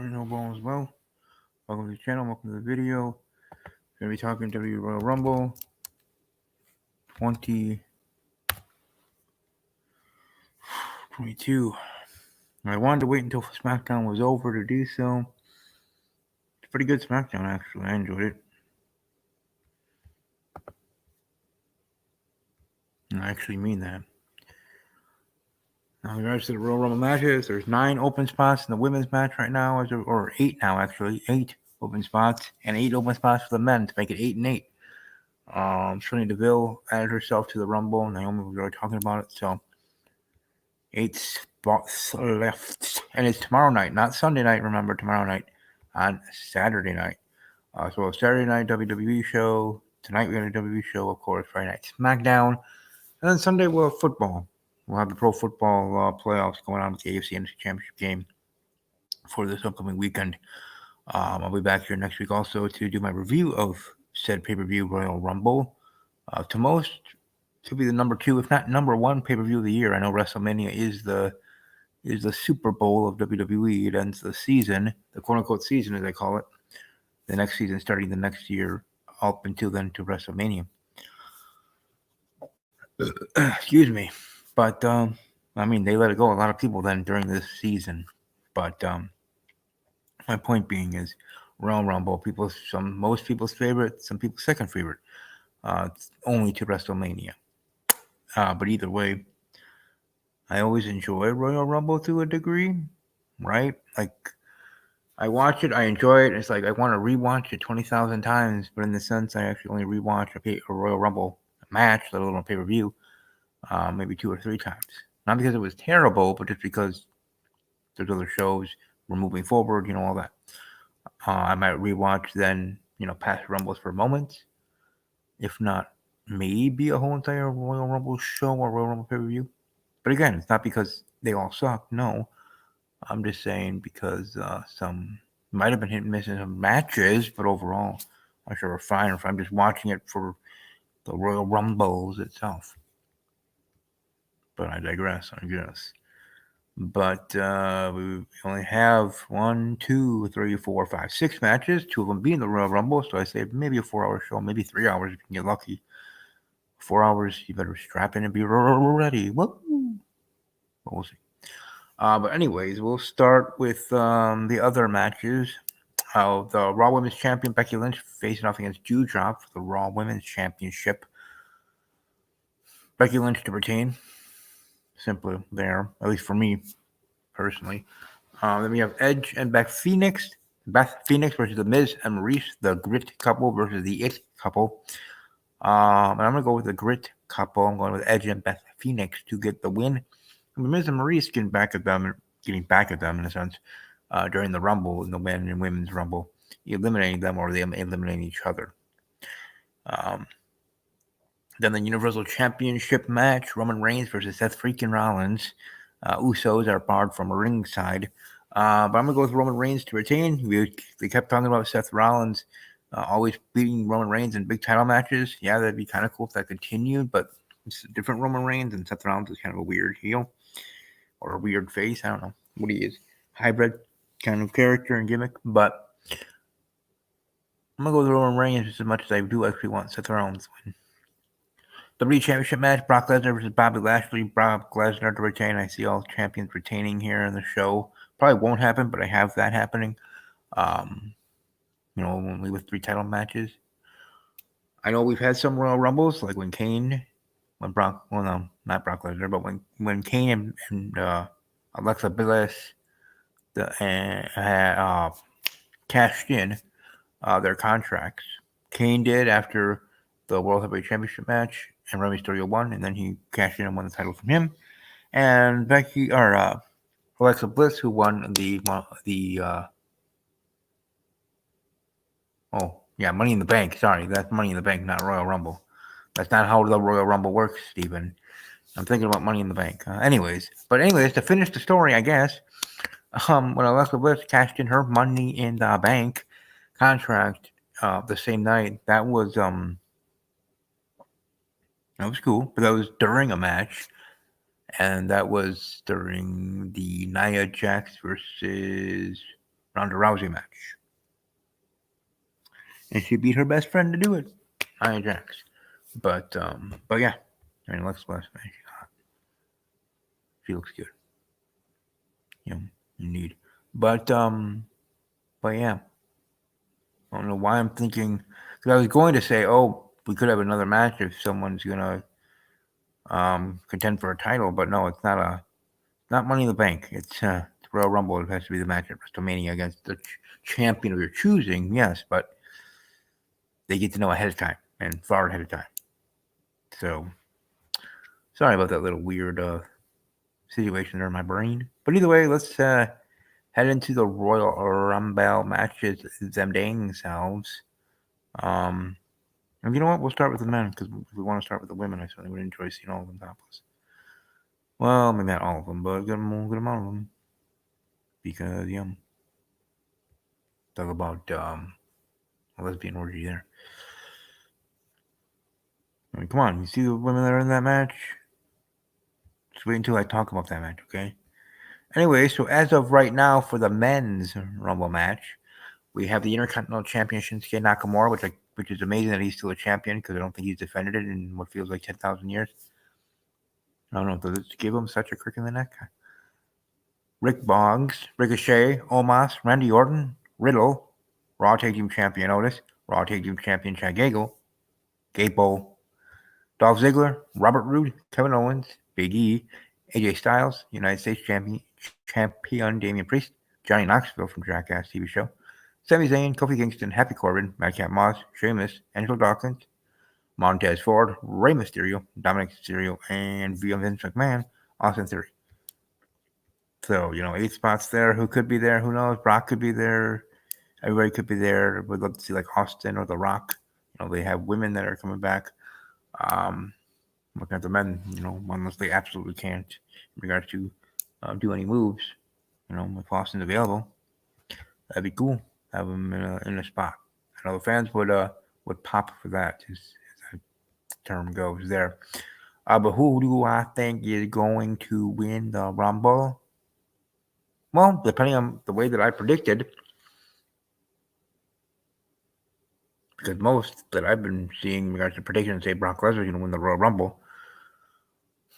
No Ball as well. Welcome to the channel. Welcome to the video. Going to be talking WWE Royal Rumble 2022. I wanted to wait until SmackDown was over to do so. It's a pretty good SmackDown, actually. I enjoyed it. I actually mean that. Now, in regards to the Royal Rumble matches, there's 9 open spots in the women's match right now, or 8 now, actually. 8 open spots, and 8 open spots for the men to make it 8 and 8. Sonya Deville added herself to the Rumble. Naomi was already talking about it, so 8 spots left. And it's tomorrow night, not Sunday night, remember, tomorrow night on Saturday night. So Saturday night WWE show. Tonight we got a WWE show, of course. Friday night SmackDown. And then Sunday we'll have football. We'll have the pro football playoffs going on with the AFC NFC Championship game for this upcoming weekend. I'll be back here next week also to do my review of said pay-per-view Royal Rumble. To most, to be the number 2, if not number 1 pay-per-view of the year. I know WrestleMania is the Super Bowl of WWE. It ends the season, the quote-unquote season as they call it. The next season starting the next year, up until then to WrestleMania. Excuse me. But, I mean, they let it go a lot of people then during this season. But my point being is Royal Rumble, most people's favorite, some people's second favorite. Only to WrestleMania. But either way, I always enjoy Royal Rumble to a degree, right? Like, I watch it, I enjoy it. It's like I want to rewatch it 20,000 times, but in the sense, I actually only rewatch a Royal Rumble match, let alone a pay per view, maybe 2 or 3 times. Not because it was terrible, but just because there's other shows, we're moving forward, all that. I might rewatch then, past Rumbles for moments, if not maybe a whole entire Royal Rumble show or Royal Rumble pay per view. But again, it's not because they all suck. No, I'm just saying because some might have been hit and miss in some matches, but overall, I'm sure we're fine if I'm just watching it for the Royal Rumbles itself. But I digress, I guess. But we only have 1, 2, 3, 4, 5, 6 matches. 2 of them being the Royal Rumble. So I say maybe a 4-hour show, maybe 3 hours if you can get lucky. 4 hours, you better strap in and be ready. Woo! But we'll see. But anyways, we'll start with the other matches. The Raw Women's Champion Becky Lynch facing off against Doudrop for the Raw Women's Championship. Becky Lynch to retain. Simply there, at least for me personally. Then we have Edge and Beth Phoenix. Beth Phoenix versus The Miz and Maurice, the Grit couple versus the It couple. And I'm going to go with the Grit couple. I'm going with Edge and Beth Phoenix to get the win. And The Miz and Maurice getting back at them in a sense, during the Rumble, in the men and women's Rumble, eliminating them or them eliminating each other. Then the Universal Championship match, Roman Reigns versus Seth freaking Rollins. Usos are barred from ringside. But I'm going to go with Roman Reigns to retain. We kept talking about Seth Rollins always beating Roman Reigns in big title matches. Yeah, that'd be kind of cool if that continued, but it's a different Roman Reigns, and Seth Rollins is kind of a weird heel or a weird face. I don't know what he is. Hybrid kind of character and gimmick, but I'm going to go with Roman Reigns just as much as I do actually want Seth Rollins to win. WWE Championship match, Brock Lesnar versus Bobby Lashley. Brock Lesnar to retain. I see all champions retaining here in the show. Probably won't happen, but I have that happening. Only with 3 title matches. I know we've had some Royal Rumbles, like when Brock, well, no, not Brock Lesnar, but when Kane and Alexa Bliss cashed in their contracts. Kane did after the World Heavyweight Championship match, and Rey Mysterio won, and then he cashed in and won the title from him. And Alexa Bliss, who won Money in the Bank. Sorry, that's Money in the Bank, not Royal Rumble. That's not how the Royal Rumble works, Steven. I'm thinking about Money in the Bank. Anyways, to finish the story, I guess, when Alexa Bliss cashed in her Money in the Bank contract the same night, that was cool, but that was during a match, and that was during the Nia Jax versus Ronda Rousey match, and she beat her best friend to do it, Nia Jax. But yeah, I mean, Alexa Bliss, man, she looks good. You know, indeed. But um, but yeah, I don't know why I'm thinking. Because I was going to say, oh, we could have another match if someone's gonna contend for a title, but no, it's not Money in the Bank. It's Royal Rumble. It has to be the match at WrestleMania against the champion of your choosing. Yes, but they get to know ahead of time and far ahead of time. So sorry about that little weird situation there in my brain. But either way, let's head into the Royal Rumble matches. Them dang selves. Um, and you know what? We'll start with the men because if we want to start with the women, I certainly would enjoy seeing all of them topless. Well, maybe not all of them, but a good amount of them because talk about a lesbian orgy there. I mean, come on, you see the women that are in that match? Just wait until I talk about that match, okay? Anyway, so as of right now for the men's Rumble match, we have the Intercontinental Champion Shinsuke Nakamura, which is amazing that he's still a champion because I don't think he's defended it in what feels like 10,000 years. I don't know, does it give him such a crick in the neck? Rick Boggs, Ricochet, Omos, Randy Orton, Riddle, Raw Tag Team Champion Otis, Raw Tag Team Champion Chad Gable, Dolph Ziggler, Robert Roode, Kevin Owens, Big E, AJ Styles, United States Champion Damian Priest, Johnny Knoxville from Jackass TV show, Sami Zayn, Kofi Kingston, Happy Corbin, Madcap Moss, Sheamus, Angelo Dawkins, Montez Ford, Rey Mysterio, Dominic Mysterio, and via Vince McMahon, Austin Theory. So, 8 spots there. Who could be there? Who knows? Brock could be there. Everybody could be there. Would love to see like Austin or The Rock. They have women that are coming back. Um, Looking at the men, unless they absolutely can't in regards to do any moves. If Austin's available, that'd be cool. Have him in a spot. I know the fans would pop for that, as that term goes there. But who do I think is going to win the Rumble? Well, depending on the way that I predicted, because most that I've been seeing in regards to predictions say Brock Lesnar is going to win the Royal Rumble.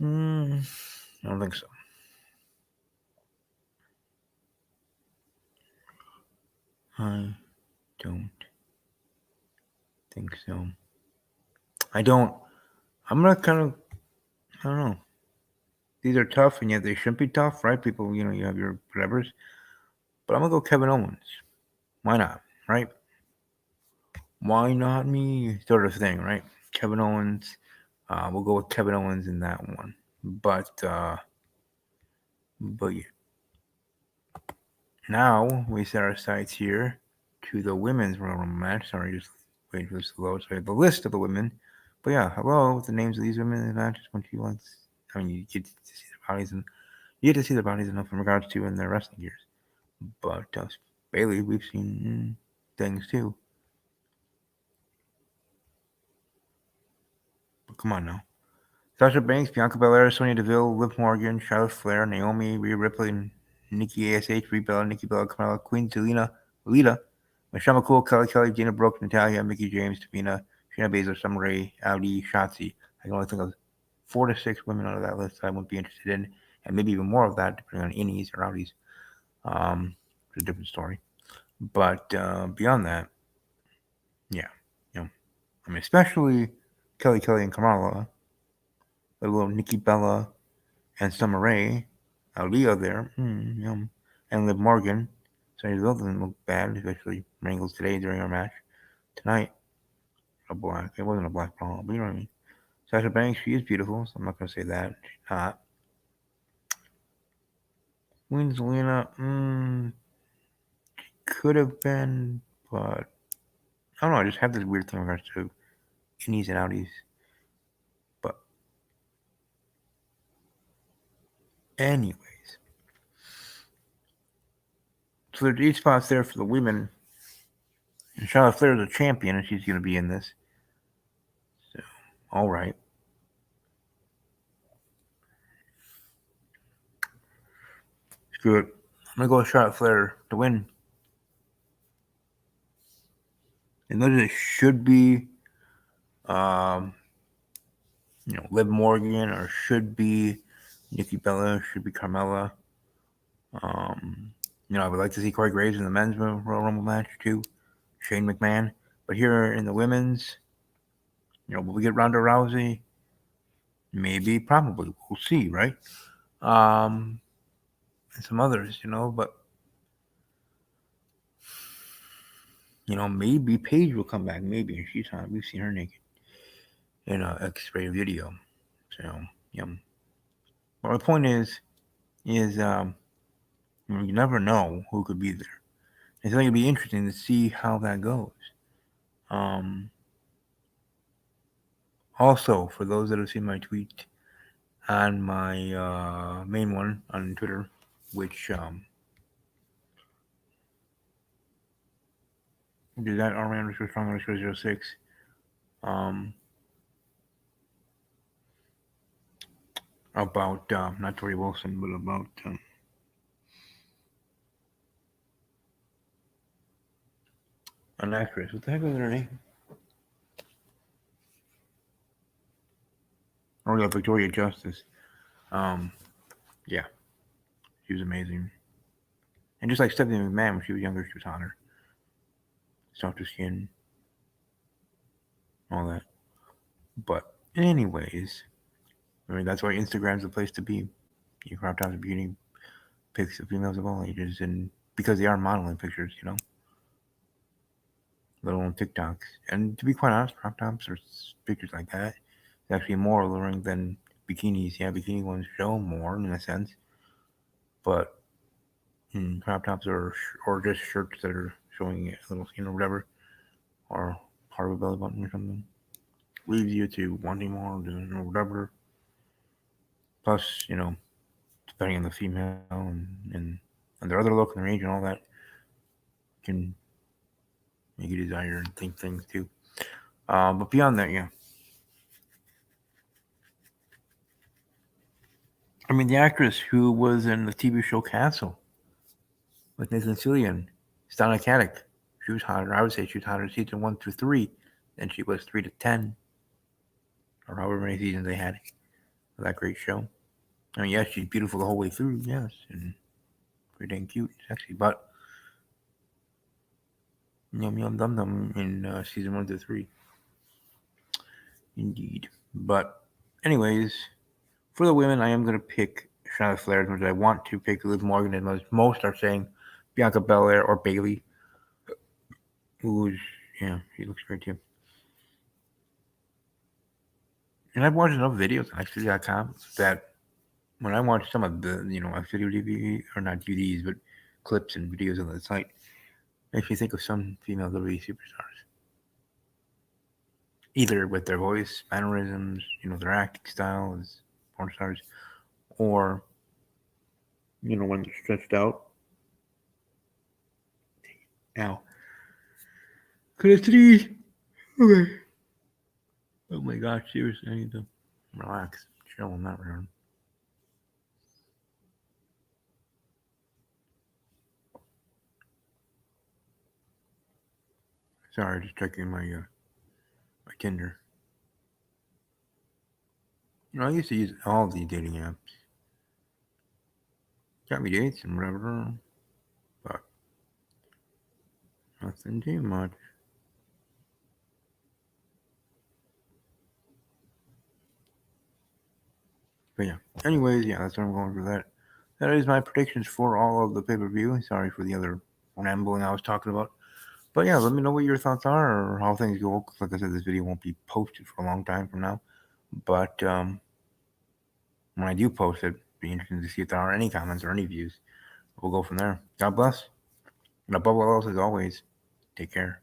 I don't think so. I don't think so. I don't. I'm gonna kind of. I don't know. These are tough, and yet they shouldn't be tough, right? People, you have your whatevers. But I'm gonna go Kevin Owens. Why not, right? Why not me? Sort of thing, right? Kevin Owens. We'll go with Kevin Owens in that one. But yeah. Now we set our sights here to the women's Royal Rumble match. Sorry, just waiting for this to load. So I have the list of the women. But yeah, hello with the names of these women in the matches when she wants. I mean, you get to see their bodies and you get to see their bodies enough in regards to in their wrestling years. But Bailey, we've seen things too. But come on now. Sasha Banks, Bianca Belair, Sonya Deville, Liv Morgan, Charlotte Flair, Naomi, Rhea Ripley, Nikki ASH, Brie Bella, Nikki Bella, Carmella, Queen Zelina, Lita, Michelle McCool, Kelly, Dana Brooke, Natalia, Mickey James, Tamina, Shayna Baszler, Summer Rae, Audi, Shotzi. I can only think of 4 to 6 women out of that list I wouldn't be interested in, and maybe even more of that depending on innies or outies. It's a different story. But beyond that, yeah, I mean, especially Kelly and Kamala, a little Nikki Bella and Summer Rae, Aaliyah there, and Liv Morgan. So it doesn't look bad, especially Wrangles today during our match tonight. A black, it wasn't a black ball, but you know what I mean. Sasha Banks, she is beautiful, so I'm not gonna say that she's not. Queen Zelina, could have been, but I don't know. I just have this weird thing in regards to innies and outies. But anyways, so there's 8 spots there for the women. And Charlotte Flair is a champion, and she's gonna be in this. So, all right. Screw it. I'm gonna go with Charlotte Flair to win and those that should be, um, Liv Morgan, or should be Nikki Bella, should be Carmella. Um, I would like to see Corey Graves in the men's Royal Rumble match too, Shane McMahon. But here in the women's, will we get Ronda Rousey? Maybe, probably. We'll see, right? Um, and some others, but maybe Paige will come back. Maybe she's hot. We've seen her naked in a X-ray video. So, yeah. Well, the point is you never know who could be there. It's going to be interesting to see how that goes. Um, Also, for those that have seen my tweet on my main one on Twitter, which did that R_strong_06, um, about not Tori Wilson, but about an actress. What the heck was her name? Oh yeah, Victoria Justice. Um, yeah, she was amazing. And just like Stephanie McMahon, when she was younger, she was hotter, softer skin, all that. But anyways, I mean that's why Instagram's the place to be. You crop tops of beauty pics of females of all ages, and because they are modeling pictures, little on TikToks. And to be quite honest, crop tops or pictures like that is actually more alluring than bikinis. Yeah, bikini ones show more in a sense, but crop tops or just shirts that are showing a little skin or whatever, or part of a belly button or something, leaves you to wanting more or whatever. Plus, depending on the female and their other look and range and all that, can make you desire and think things too. But beyond that, yeah. I mean, the actress who was in the TV show Castle with Nathan Fillion, Stana Katic, she was hotter. I would say she was hotter season 1 through 3 than she was 3 to 10, or however many seasons they had of that great show. I mean, yes, she's beautiful the whole way through, yes, and pretty dang cute, sexy, but yum yum dum dum in season 1 through 3, indeed. But, anyways, for the women, I am going to pick Charlotte Flair, which I want to pick Liv Morgan, and most are saying Bianca Belair or Bailey, who's, yeah, she looks great too. And I've watched enough videos on Xvideo.com that when I watch some of the, Xvideo DVD, or not DVDs, but clips and videos on the site, makes me think of some female WWE superstars. Either with their voice, mannerisms, their acting style as porn stars, or, when they're stretched out. Ow. Could have three. Okay. Oh my gosh, seriously, I need to relax, chill on that round. Sorry, just checking my Tinder. I used to use all the dating apps. Got me dates and whatever, but nothing too much. But yeah. Anyways, yeah, that's what I'm going for that. That is my predictions for all of the pay per view. Sorry for the other rambling I was talking about. But yeah, let me know what your thoughts are or how things go. Like I said, this video won't be posted for a long time from now. But when I do post it, be interesting to see if there are any comments or any views. We'll go from there. God bless. And above all else, as always, take care.